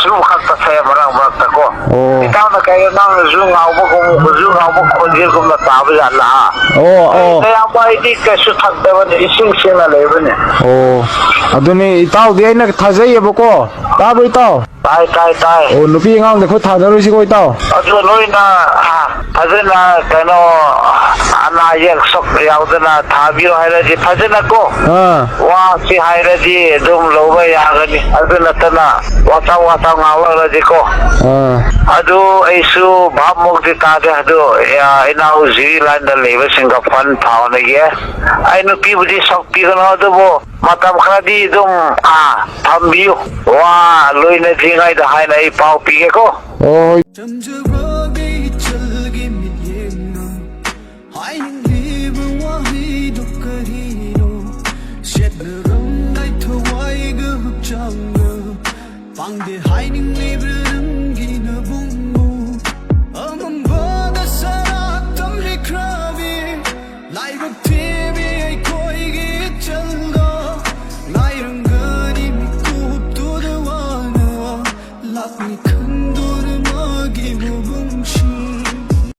sulu khakta saya marang ko itaw na kayo nang zung awbo konjil kum na tabu jala kaya ba idi kasu thakdaban ising sing na leban aduni itaw di na thajai bako tabu itaw tai nupi ngang de ko thadaru si ko itaw adu noi na aduna kano ana yak sok yaudana thabiro haira ji phajana ko wa si haira ji dum loba yagani aduna tana wata ngawala ji ko adu aisu bhab mukti ta de adu ina uzi line da leba singa fan thauna ye ainu pi budi sok pi kono adu bo matam khadi dum thambiu wa loina jingai da haina I pau pi ko Pang de hiding libre rang gina bung